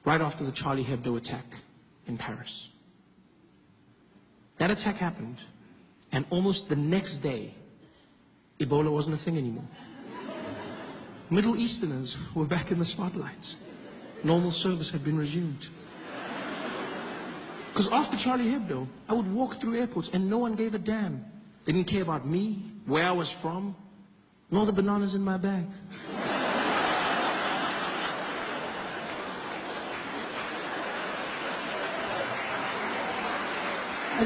right after the Charlie Hebdo attack in Paris. That attack happened, and almost the next day, Ebola wasn't a thing anymore. Middle Easterners were back in the spotlights. Normal service had been resumed. Because after Charlie Hebdo, I would walk through airports and no one gave a damn. They didn't care about me, where I was from, nor the bananas in my bag. I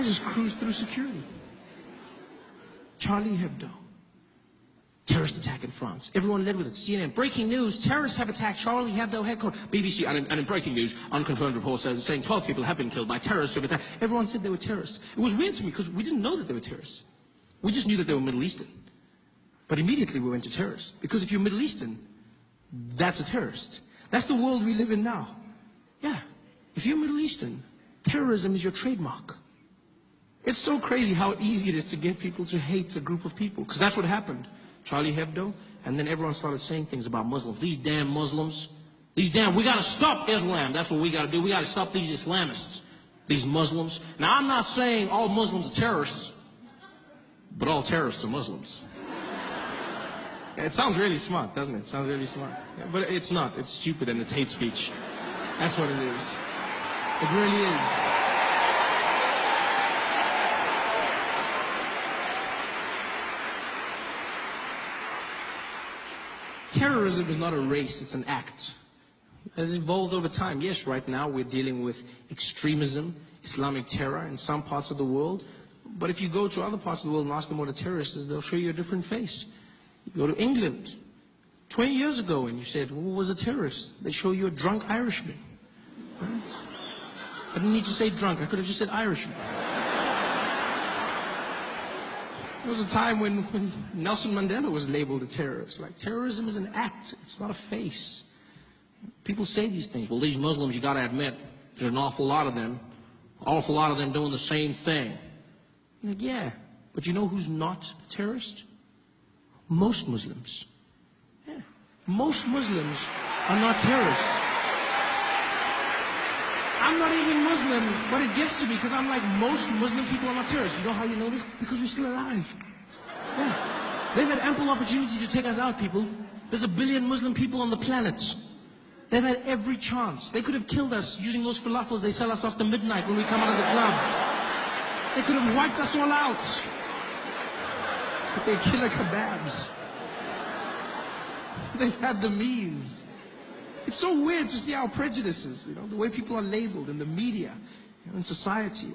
just cruised through security. Charlie Hebdo. Terrorist attack in France. Everyone led with it. CNN, breaking news, terrorists have attacked Charlie Hebdo headquarters. BBC, and in breaking news, unconfirmed reports saying 12 people have been killed by terrorists who have attacked. Everyone said they were terrorists. It was weird to me because we didn't know that they were terrorists. We just knew that they were Middle Eastern. But immediately we went to terrorists. Because if you're Middle Eastern, that's a terrorist. That's the world we live in now. Yeah. If you're Middle Eastern, terrorism is your trademark. It's so crazy how easy it is to get people to hate a group of people. Because that's what happened. Charlie Hebdo, and then everyone started saying things about Muslims. These damn Muslims. We gotta stop Islam. That's what we gotta do. We gotta stop these Islamists. These Muslims. Now, I'm not saying all Muslims are terrorists, but all terrorists are Muslims. It sounds really smart, doesn't it? It sounds really smart. Yeah, but it's not. It's stupid and it's hate speech. That's what it is. It really is. Terrorism is not a race, it's an act. It has evolved over time. Yes, right now we're dealing with extremism, Islamic terror in some parts of the world. But if you go to other parts of the world and ask them what a terrorist is, they'll show you a different face. You go to England 20 years ago and you said, who was a terrorist? They show you a drunk Irishman. Right? I didn't need to say drunk, I could have just said Irishman. There was a time when Nelson Mandela was labeled a terrorist. Like, terrorism is an act, it's not a face. People say these things. Well, these Muslims, you gotta admit, there's an awful lot of them doing the same thing. Like, yeah, but you know who's not a terrorist? Most Muslims. Yeah. Most Muslims are not terrorists. I'm not even Muslim, but it gets to me because I'm like, most Muslim people are not terrorists. You know how you know this? Because we're still alive. Yeah. They've had ample opportunity to take us out, people. There's 1 billion Muslim people on the planet. They've had every chance. They could have killed us using those falafels they sell us after midnight when we come out of the club. They could have wiped us all out. But they're killer kebabs. They've had the means. It's so weird to see our prejudices, you know, the way people are labeled in the media, in society.